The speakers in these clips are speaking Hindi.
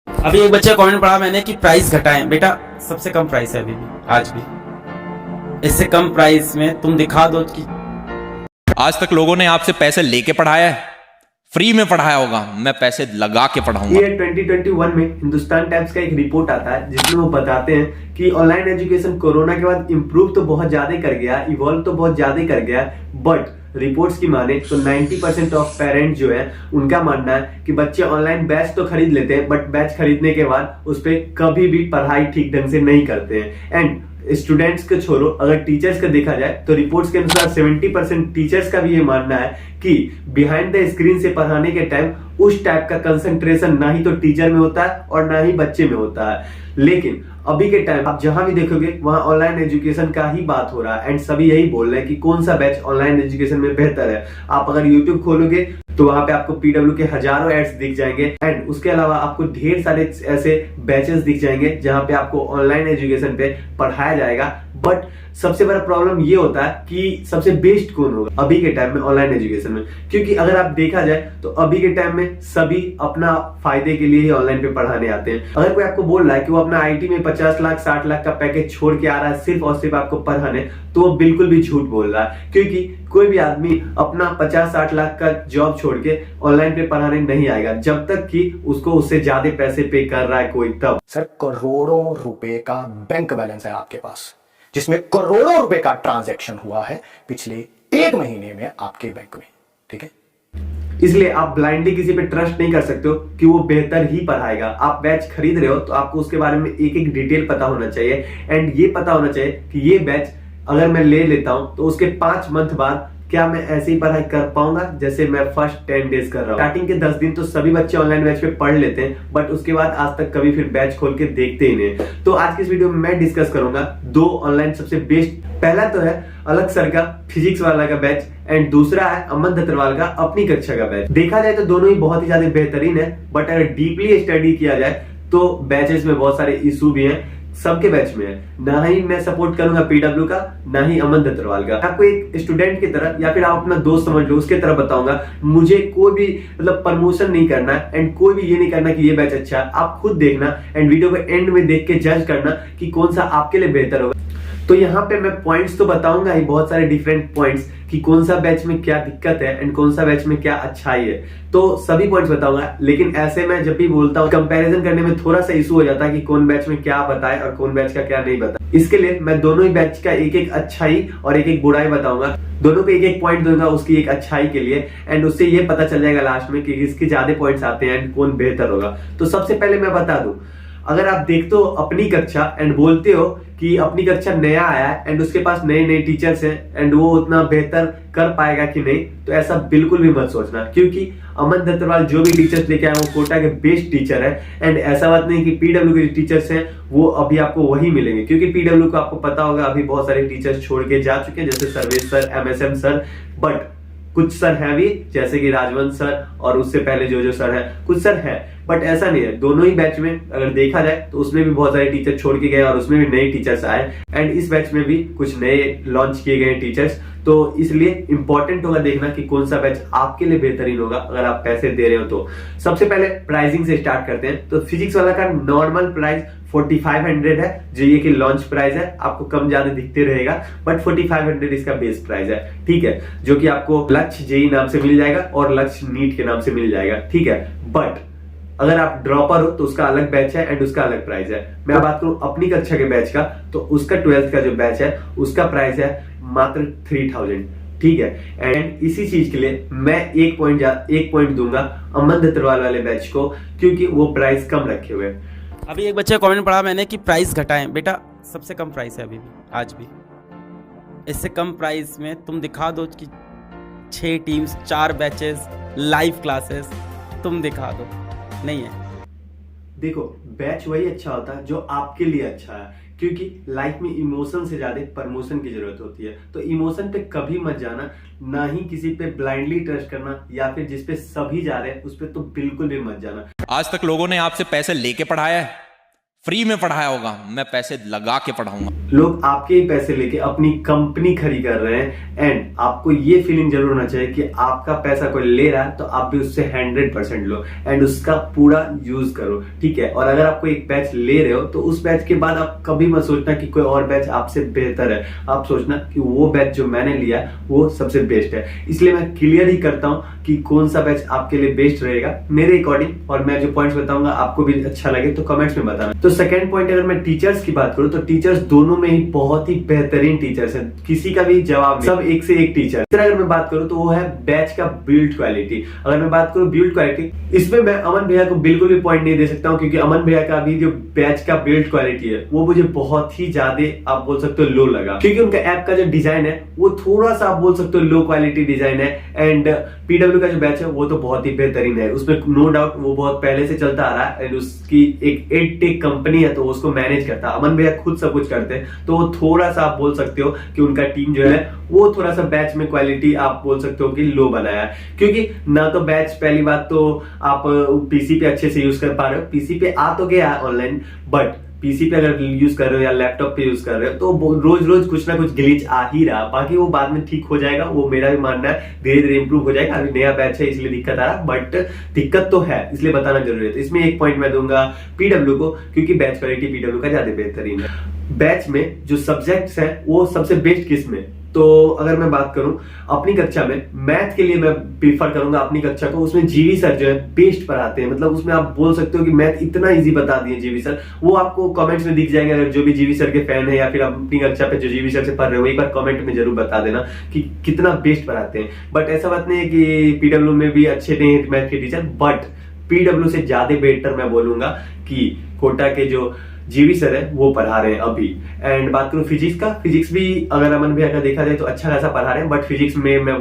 अभी एक बच्चे का कमेंट पढ़ा मैंने कि प्राइस घटाएं। बेटा सबसे कम प्राइस है अभी भी, आज भी। इससे कम प्राइस में तुम दिखा दो कि आज तक लोगों ने आपसे पैसे लेके पढ़ाया है, फ्री में पढ़ाया होगा, मैं पैसे लगा के पढ़ाऊंगा। ये 2021 में हिंदुस्तान टाइम्स का एक रिपोर्ट आता है जिसमें वो बताते हैं कि ऑनलाइन एजुकेशन कोरोना के बाद इंप्रूव तो बहुत ज्यादा कर गया, इवॉल्व तो बहुत ज्यादा कर गया, बट रिपोर्ट्स की माने तो 90% ऑफ पेरेंट्स जो है उनका मानना है कि बच्चे ऑनलाइन बैच तो खरीद लेते हैं, बट बैच खरीदने के बाद उस पर कभी भी पढ़ाई ठीक ढंग से नहीं करते हैं। एंड स्टूडेंट्स को छोड़ो, अगर टीचर्स का देखा जाए तो रिपोर्ट्स के अनुसार 70% टीचर्स का भी ये मानना है कि बिहाइंड द स्क्रीन से पढ़ाने के टाइम उस टाइप का कंसंट्रेशन ना ही तो टीचर में होता है और ना ही बच्चे में होता है। लेकिन अभी के टाइम आप जहां भी देखोगे वहां ऑनलाइन एजुकेशन का ही बात हो रहा है एंड सभी यही बोल रहे हैं कि कौन सा बैच ऑनलाइन एजुकेशन में बेहतर है। आप अगर यूट्यूब खोलोगे तो वहां पे आपको पीडब्ल्यू के हजारों एड्स दिख जाएंगे एंड उसके अलावा आपको ढेर सारे ऐसे बैचेस दिख जाएंगे जहां पे आपको ऑनलाइन एजुकेशन पे पढ़ाया जाएगा। बट सबसे बड़ा प्रॉब्लम ये होता है कि सबसे बेस्ट कौन होगा अभी के टाइम में ऑनलाइन एजुकेशन में, क्योंकि अगर आप देखा जाए तो अभी के टाइम में सभी अपना फायदे के लिए ही ऑनलाइन पे पढ़ाने आते हैं। अगर कोई आपको बोल रहा है कि वो अपना आईटी में 50 लाख 60 लाख का पैकेज छोड़ के आ रहा है सिर्फ और सिर्फ आपको पढ़ाने, तो वो बिल्कुल भी झूठ बोल रहा है, क्योंकि कोई भी आदमी अपना 50-60 लाख का जॉब छोड़ के ऑनलाइन पे पढ़ाने नहीं आएगा जब तक कि उसको उससे ज्यादा पैसे पे कर रहा है कोई तब। सर करोड़ों रुपए का बैंक बैलेंस है आपके पास, जिसमें करोड़ों रुपए का ट्रांजैक्शन हुआ है पिछले 1 महीने में आपके बैंक में, ठीक है। इसलिए आप ब्लाइंडली किसी पे ट्रस्ट नहीं कर सकते हो कि वो बेहतर ही पढ़ाएगा। आप बैच खरीद रहे हो तो आपको उसके बारे में एक एक डिटेल पता होना चाहिए एंड ये पता होना चाहिए कि ये बैच अगर मैं ले लेता हूं तो उसके 5 मंथ बाद क्या मैं ऐसे ही पढ़ाई कर पाऊंगा जैसे मैं फर्स्ट 10 डेज कर रहा हूं। स्टार्टिंग के 10 दिन तो सभी बच्चे ऑनलाइन बैच पे पढ़ लेते हैं, बट उसके बाद आज तक कभी फिर बैच खोल के देखते ही नहीं। तो आज की इस वीडियो में मैं डिस्कस करूंगा 2 ऑनलाइन सबसे बेस्ट। पहला तो है अलग सर का फिजिक्स वाला का बैच एंड दूसरा है अमन दत्तरवाल का अपनी कक्षा का बैच। देखा जाए तो दोनों ही बहुत ही ज्यादा बेहतरीन है, बट अगर डीपली स्टडी किया जाए तो बैचेस में बहुत सारे इशू भी हैं, सबके बैच में है। ना ही मैं सपोर्ट करूंगा पीडब्ल्यू का, ना ही अमन दत्तरवाल का। आपको एक स्टूडेंट की तरह या फिर आप अपना दोस्त समझ लो उसके तरह बताऊंगा। मुझे कोई भी मतलब प्रमोशन नहीं करना एंड कोई भी ये नहीं करना कि ये बैच अच्छा है। आप खुद देखना एंड वीडियो को एंड में देख के जज करना कि कौन सा आपके लिए बेहतर होगा। तो यहाँ पे मैं पॉइंट्स तो बताऊंगा ही, बहुत सारे डिफरेंट पॉइंट्स कि कौन सा बैच में क्या दिक्कत है एंड कौन सा बैच में क्या अच्छाई है, तो सभी पॉइंट्स बताऊंगा। लेकिन ऐसे मैं जब भी बोलता हूँ कंपैरिजन करने में थोड़ा सा इशू हो जाता है कि कौन बैच में क्या बताए और कौन बैच का क्या नहीं बताए। इसके लिए मैं दोनों ही बैच का एक एक अच्छाई और एक एक बुराई बताऊंगा, दोनों पे एक एक पॉइंट दूंगा उसकी एक अच्छाई के लिए एंड उससे ये पता चल जाएगा लास्ट में कि किसके ज्यादा पॉइंट्स आते हैं एंड कौन बेहतर होगा। तो सबसे पहले मैं बता दूं, अगर आप देखते हो अपनी कक्षा एंड बोलते हो कि अपनी कक्षा नया आया है एंड उसके पास नए नए टीचर्स हैं एंड वो उतना बेहतर कर पाएगा कि नहीं, तो ऐसा बिल्कुल भी मत सोचना, क्योंकि अमन दत्तरवाल जो भी टीचर्स लेके आए वो कोटा के बेस्ट टीचर है एंड ऐसा बात नहीं कि पीडब्ल्यू के टीचर्स हैं वो अभी आपको वही मिलेंगे, क्योंकि पीडब्ल्यू को आपको पता होगा अभी बहुत सारे टीचर्स छोड़ के जा चुके हैं, जैसे Sarvesh sir, MSM sir, but कुछ सर हैं भी जैसे कि राजवंश सर और उससे पहले जो सर है, कुछ सर है, बट ऐसा नहीं है। दोनों ही बैच में अगर देखा जाए तो उसमें भी बहुत सारे टीचर छोड़ के गए और उसमें भी नए टीचर्स आए एंड इस बैच में भी कुछ नए लॉन्च किए गए टीचर्स। तो इसलिए इंपॉर्टेंट होगा देखना कि कौन सा बैच आपके लिए बेहतरीन होगा अगर आप पैसे दे रहे हो तो। सबसे पहले प्राइसिंग से स्टार्ट करते हैं। तो फिजिक्स वाला का नॉर्मल प्राइस 4500 है, जो ये कि लॉन्च प्राइस है, आपको कम ज्यादा दिखते रहेगा, बट 4500 इसका बेस प्राइस है, ठीक है, जो कि आपको लक्ष्य जेई नाम से मिल जाएगा और लक्ष्य नीट के नाम से मिल जाएगा, ठीक है। बट अगर आप ड्रॉपर हो तो उसका अलग बैच है एंड उसका अलग प्राइस है। मैं बात करूं अपनी कक्षा के बैच का, तो उसका 12th का जो बैच है उसका प्राइस है मात्र 3000, ठीक है। एंड इसी चीज के लिए मैं एक पॉइंट दूंगा अमन दत्तरवाल वाले बैच को, क्योंकि वो प्राइस कम रखे हुए। अभी एक बच्चे का कमेंट पढ़ा मैंने कि प्राइस घटाएं। बेटा सबसे कम प्राइस है अभी भी, आज भी। इससे कम प्राइस में तुम दिखा दो कि 6 टीम्स, 4 बैचेस, लाइव क्लासेस, तुम दिखा दो, नहीं है। देखो बैच वही अच्छा होता है जो आपके लिए अच्छा है, क्योंकि लाइफ में इमोशन से ज्यादा प्रमोशन की जरूरत होती है। तो इमोशन पे कभी मत जाना, ना ही किसी पे ब्लाइंडली ट्रस्ट करना, या फिर जिस पे सभी जा रहे हैं उस पे तो बिल्कुल भी मत जाना। आज तक लोगों ने आपसे पैसे लेके पढ़ाया है, फ्री में पढ़ाया होगा, मैं पैसे लगा के पढ़ाऊंगा। लोग आपके ही पैसे लेके अपनी कंपनी खड़ी कर रहे हैं एंड आपको ये फीलिंग जरूर होना चाहिए कि आपका पैसा कोई ले रहा है तो आप भी उससे 100% लो एंड उसका पूरा यूज करो, ठीक है। और अगर आप कोई एक बैच ले रहे हो तो उस बैच के बाद आप कभी मत सोचना कि कोई और बैच आपसे बेहतर है, आप सोचना कि वो बैच जो मैंने लिया वो सबसे बेस्ट है। इसलिए मैं क्लियर ही करता हूं कि कौन सा बैच आपके लिए बेस्ट रहेगा मेरे अकॉर्डिंग, और मैं जो पॉइंट्स बताऊंगा आपको भी अच्छा लगे तो कमेंट्स में बताना। तो सेकंड पॉइंट, अगर मैं टीचर्स की बात करूं तो टीचर्स दोनों में ही बहुत ही बेहतरीन टीचर्स हैं, किसी का भी जवाब नहीं, सब एक से एक टीचर। अगर मैं बात करूं तो वो है बैच का बिल्ड क्वालिटी। अगर मैं बात करूं बिल्ड क्वालिटी, इसमें मैं अमन भैया को बिल्कुल भी पॉइंट नहीं दे सकता हूं, क्योंकि अमन भैया का अभी जो बैच का बिल्ड क्वालिटी है वो मुझे बहुत ही ज्यादा आप बोल सकते हो लो लगा, क्योंकि उनका ऐप का जो डिजाइन है वो थोड़ा सा आप बोल सकते हो लो क्वालिटी डिजाइन है। एंड पीडब्ल्यू का जो बैच है वो तो बहुत ही बेहतरीन है, उसमें नो डाउट वो बहुत पहले से चलता आ रहा है एंड उसकी एक एडटेक कंपनी है तो उसको मैनेज करता है। अमन भैया खुद सब कुछ करते हैं, तो वो थोड़ा सा आप बोल सकते हो कि उनका टीम जो है वो थोड़ा सा बैच में क्वालिटी आप बोल सकते हो कि लो बनाया है, क्योंकि ना तो बैच, पहली बात तो आप पीसी पे अच्छे से यूज कर पा रहे हो, पीसी पे आ तो गया ऑनलाइन, बट पीसी पे अगर यूज कर रहे हो या लैपटॉप पे यूज कर रहे हो तो रोज रोज कुछ ना कुछ ग्लिच आ ही रहा। बाकी वो बाद में ठीक हो जाएगा, वो मेरा भी मानना है, धीरे धीरे इंप्रूव हो जाएगा। अभी नया बैच है इसलिए दिक्कत आ रहा, बट दिक्कत तो है इसलिए बताना जरूरी है। तो इसमें एक पॉइंट मैं दूंगा पीडब्ल्यू को, क्योंकि बैच क्वालिटी पीडब्ल्यू का ज्यादा बेहतरीन है। बैच में जो सब्जेक्ट्स हैं वो सबसे बेस्ट किस में, तो अगर मैं बात करूं अपनी कक्षा में, मैथ के लिए मैं प्रीफर करूंगा अपनी कक्षा को, उसमें जीवी सर जो है बेस्ट पढ़ाते हैं। मतलब उसमें आप बोल सकते हो कि मैथ इतना इजी बता दिए जीवी सर, वो आपको कमेंट्स में दिख जाएंगे। अगर जो भी जीवी सर के फैन है या फिर अपनी कक्षा पे जो जीवी सर से पढ़ रहे हो, एक बार कमेंट में जरूर बता देना कि कितना बेस्ट पढ़ाते हैं। बट ऐसा बात नहीं है कि पीडब्ल्यू में भी अच्छे नहीं है मैथ के टीचर, बट पीडब्ल्यू से ज्यादा बेटर मैं बोलूंगा कि कोटा के जो जीवी सर है वो पढ़ा रहे हैं अभी। एंड बात करूं फिजिक्स का, फिजिक्स भी अगर अमन भैया का देखा जाए तो अच्छा खासा पढ़ा रहे हैं, बट फिजिक्स में मैं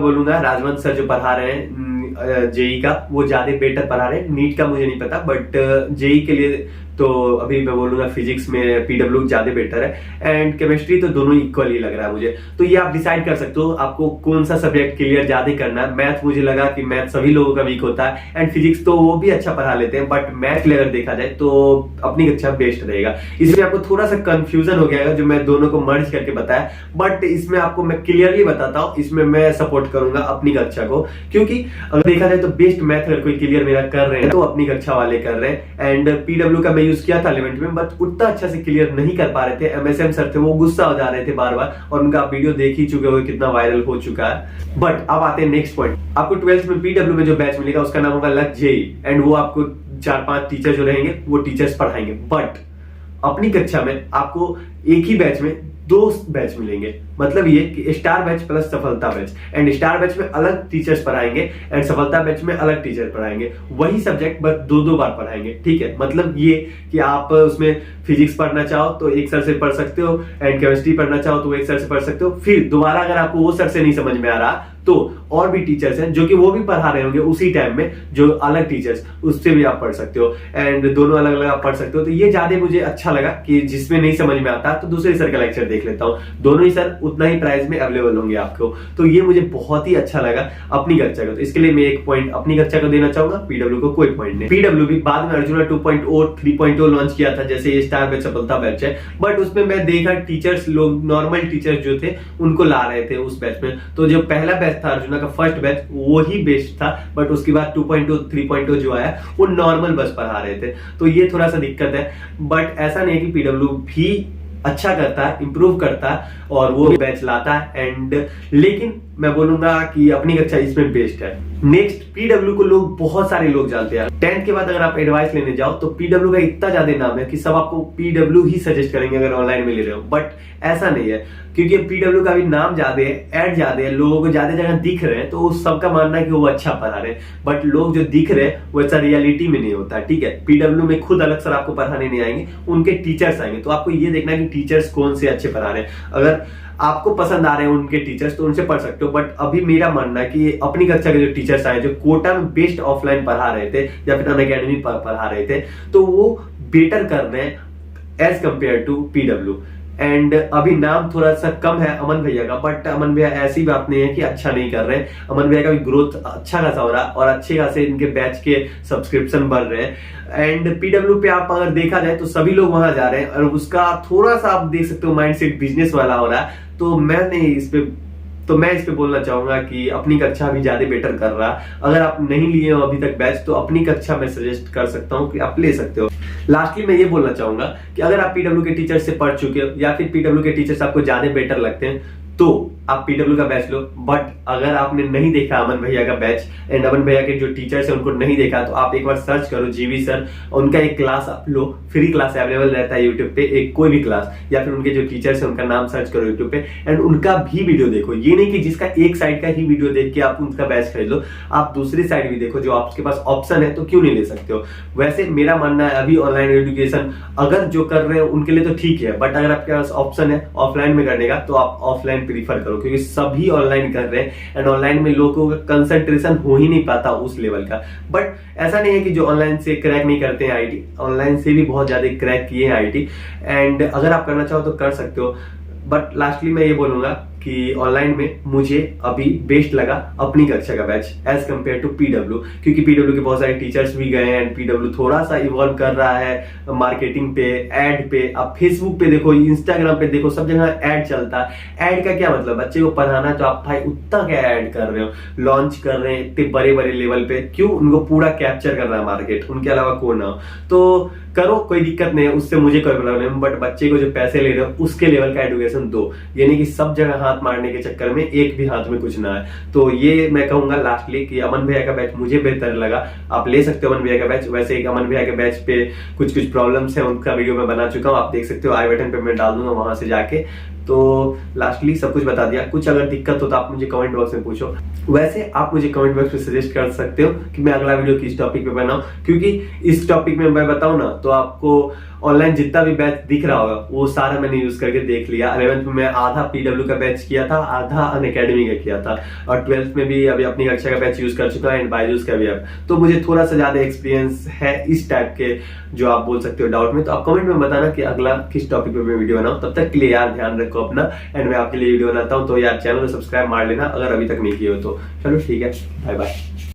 बोलूंगा राजवंत सर जो पढ़ा रहे हैं जेई का वो ज्यादा बेटर पढ़ा रहे हैं। नीट का मुझे नहीं पता, बट जेई के लिए तो अभी मैं बोलूंगा फिजिक्स में पीडब्ल्यू ज्यादा बेटर है। एंड केमिस्ट्री तो दोनों इक्वल ही लग रहा है मुझे, तो ये आप डिसाइड कर सकते हो आपको कौन सा सब्जेक्ट क्लियर ज्यादा करना है। मैथ मुझे लगा कि मैथ सभी लोगों का वीक होता है एंड फिजिक्स तो वो भी अच्छा पढ़ा लेते हैं, बट मैथ के लिए अगर देखा जाए तो अपनी कक्षा बेस्ट रहेगा। इसमें आपको थोड़ा सा कंफ्यूजन हो गया जो मैं दोनों को मर्ज करके बताया, बट इसमें आपको मैं क्लियरली बताता हूँ, इसमें मैं सपोर्ट करूंगा अपनी कक्षा को, क्योंकि अगर देखा जाए तो बेस्ट मैथ अगर कोई क्लियर मेरा कर रहे हैं तो अपनी कक्षा वाले कर रहे हैं। एंड पीडब्ल्यू का यूज किया था 11th में, बट उतना अच्छा से क्लियर नहीं कर पा रहे थे। एमएसएम सर थे वो गुस्सा हो जा रहे थे बार बार, और उनका वीडियो देख ही चुके हो कितना वायरल हो चुका है। बट अब आते हैं नेक्स्ट पॉइंट, आपको 12th में पीडब्ल्यू में जो बैच मिलेगा उसका नाम होगा लक जेई, एंड वो आपको 4-5 टीचर जो रहेंगे वो टीचर्स पढ़ाएंगे। बट अपनी कक्षा में आपको एक ही बैच में 2 बैच मिलेंगे, मतलब ये कि स्टार बैच प्लस सफलता बैच, एंड स्टार बैच में अलग टीचर्स पढ़ाएंगे एंड सफलता बैच में अलग टीचर पढ़ाएंगे। वही सब्जेक्ट बस 2-2 बार पढ़ाएंगे, ठीक है। मतलब ये कि आप उसमें फिजिक्स पढ़ना चाहो तो एक सर से पढ़ सकते हो, एंड केमिस्ट्री पढ़ना चाहो तो एक सर से पढ़ सकते हो। फिर दोबारा अगर आपको वो सर से नहीं समझ में आ रहा तो और भी टीचर्स हैं जो कि वो भी पढ़ा रहे होंगे उसी टाइम में, जो अलग टीचर्स, उससे भी आप पढ़ सकते हो। एंड दोनों अलग अलग आप पढ़ सकते हो। तो ये ज्यादा मुझे अच्छा लगा कि जिसमें नहीं समझ में आता तो दूसरे सर का लेक्चर देख लेता हूँ, दोनों ही सर उतना ही प्राइस में अवेलेबल होंगे आपको। तो ये मुझे बहुत ही अच्छा लगा अपनी कक्षा को, तो इसके लिए मैं एक पॉइंट अपनी कक्षा को देना चाहूंगा, पीडब्ल्यू को कोई पॉइंट नहीं। पीडब्ल्यू भी बाद में अर्जुना 2.0 3.0 लॉन्च किया था, जैसे ये स्टार बैच सफलता बैच है, बट उसमें मैं देखा टीचर्स लोग नॉर्मल टीचर्स जो थे उनको ला रहे थे उस बैच में। तो जो पहला बैच था अर्जुना का फर्स्ट बैच वो ही बेस्ट था, बट उसके बाद 2.0 3.0 जो आया वो नॉर्मल बस पढ़ा रहे थे। तो ये थोड़ा सा दिक्कत है, बट ऐसा नहीं है कि पीडब्ल्यू भी अच्छा करता है, इंप्रूव करता है और वो बैच लाता है। एंड लेकिन मैं बोलूंगा कि अपनी कक्षा इसमें बेस्ट है। नेक्स्ट, पीडब्ल्यू को लोग, बहुत सारे लोग जानते हैं। 10th के बाद अगर आप एडवाइस लेने जाओ तो पीडब्ल्यू का इतना ज्यादा नाम है कि सब आपको पीडब्ल्यू ही सजेस्ट करेंगे अगर ऑनलाइन में ले रहे हो, बट ऐसा नहीं है, क्योंकि पीडब्ल्यू का भी नाम ज्यादा है, ऐड ज्यादा है, लोगों को ज्यादा जगह दिख रहे हैं, तो सबका मानना है कि वो अच्छा पढ़ा रहे हैं। बट लोग जो दिख रहे हैं वो ऐसा रियलिटी में नहीं होता, ठीक है। पीडब्ल्यू में खुद अलग सर आपको पढ़ाने नहीं आएंगे, उनके टीचर्स आएंगे, तो आपको ये देखना है कि टीचर्स कौन से अच्छे पढ़ा रहे हैं। अगर आपको पसंद आ रहे हैं उनके टीचर्स तो उनसे पढ़ सकते हो, बट अभी मेरा मानना है कि अपनी कक्षा के जो टीचर्स आए, जो कोटा में बेस्ट ऑफलाइन पढ़ा रहे थे या फिर अनअकैडमी पढ़ा रहे थे, तो वो बेटर कर रहे हैं as compare to PW. And अभी नाम थोड़ा सा कम है अमन भैया का, बट अमन भैया ऐसी बात नहीं है कि अच्छा नहीं कर रहे हैं। अमन भैया का भी ग्रोथ अच्छा खासा हो रहा है और अच्छे खासे इनके बैच के सब्सक्रिप्शन बढ़ रहे हैं। एंड पीडब्ल्यू पे आप अगर देखा जाए तो सभी लोग वहां जा रहे हैं और उसका थोड़ा सा आप देख सकते हो माइंडसेट बिजनेस वाला हो रहा है। तो मैं इस पे बोलना चाहूंगा कि अपनी कक्षा भी ज्यादा बेटर कर रहा है। अगर आप नहीं लिए हो अभी तक बैच तो अपनी कक्षा में सजेस्ट कर सकता हूं कि आप ले सकते हो। लास्टली मैं ये बोलना चाहूंगा कि अगर आप पीडब्ल्यू के टीचर से पढ़ चुके हो या फिर पीडब्ल्यू के टीचर्स आपको ज्यादा बेटर लगते हैं तो आप पीडब्ल्यू का बैच लो। बट अगर आपने नहीं देखा अमन भैया का बैच एंड अमन भैया के जो टीचर्स है उनको नहीं देखा तो आप एक बार सर्च करो जीवी सर, उनका एक क्लास आप लो, फ्री क्लास अवेलेबल रहता है यूट्यूब पे, एक कोई भी क्लास या फिर उनके जो टीचर्स है उनका नाम सर्च करो यूट्यूब पे एंड उनका भी वीडियो देखो। ये नहीं कि जिसका एक साइड का ही वीडियो देख के आप उनका बैच खरीद लो, आप दूसरी साइड भी देखो। जो आपके पास ऑप्शन है तो क्यों नहीं ले सकते हो। वैसे मेरा मानना है अभी ऑनलाइन एजुकेशन अगर जो कर रहे हो उनके लिए तो ठीक है, बट अगर आपके पास ऑप्शन है ऑफलाइन में करने का तो आप ऑफलाइन प्रीफर करो, क्योंकि सभी ऑनलाइन कर रहे हैं एंड ऑनलाइन में लोगों का कंसंट्रेशन हो ही नहीं पाता उस लेवल का। बट ऐसा नहीं है कि जो ऑनलाइन से क्रैक नहीं करते हैं आईटी, ऑनलाइन से भी बहुत ज्यादा क्रैक किए हैं आईटी एंड अगर आप करना चाहो तो कर सकते हो। बट लास्टली मैं ये बोलूंगा कि ऑनलाइन में मुझे अभी बेस्ट लगा अपनी कक्षा का batch as compare to PW, क्योंकि पीडब्ल्यू के बहुत सारे टीचर्स भी गए हैं एंड पीडब्ल्यू थोड़ा सा इवॉल्व कर रहा है मार्केटिंग पे, एड पे। आप फेसबुक पे देखो, इंस्टाग्राम पे देखो, सब जगह एड चलता है। एड का क्या मतलब, बच्चे को पढ़ाना है तो आप भाई उतना क्या ऐड कर रहे हो, लॉन्च कर रहे हैं इतने बड़े बड़े लेवल पे, क्यों? उनको पूरा कैप्चर करना है मार्केट, उनके अलावा कोई ना हो तो करो, कोई दिक्कत नहीं है, उससे मुझे कोई प्रॉब्लम नहीं। बट बच्चे को जो पैसे ले रहे हो उसके लेवल का एजुकेशन दो, ये नहीं कि सब जगह हाथ मारने के चक्कर में एक भी हाथ में कुछ ना है। तो ये मैं कहूंगा लास्टली कि अमन भैया का बैच मुझे बेहतर लगा, आप ले सकते हो अमन भैया का बैच। वैसे एक अमन भैया के बैच पे कुछ प्रॉब्लम्स है, उनका वीडियो मैं बना चुका हूँ, आप देख सकते हो, आई बटन पे मैं डाल दूंगा वहां से जाके। तो लास्टली सब कुछ बता दिया। कुछ अगर दिक्कत हो तो आप मुझे कमेंट बॉक्स में पूछो। वैसे आप मुझे कमेंट बॉक्स में सजेस्ट कर सकते हो कि मैं अगला वीडियो किस टॉपिक पे बनाऊं, क्योंकि इस टॉपिक में मैं बताऊं ना तो आपको ऑनलाइन जितना भी बैच दिख रहा होगा वो सारा मैंने यूज करके देख लिया। 11th में मैं आधा पीडब्ल्यू का बैच किया था, आधा अनअकैडमी का किया था और 12th में भी अभी अपनी कक्षा का बैच यूज कर चुका है एंड बायजूस का भी अब। तो मुझे थोड़ा सा ज्यादा एक्सपीरियंस है इस टाइप के जो आप बोल सकते हो डाउट में। तो आप कमेंट में बताना कि अगला किस टॉपिक पे मैं वीडियो बनाऊं। तब तक के लिए यार ध्यान रखो अपना एंड मैं आपके लिए वीडियो बनाता हूं। तो यार चैनल को सब्सक्राइब मार लेना अगर अभी तक नहीं किए हो तो। चलो ठीक है, बाय बाय।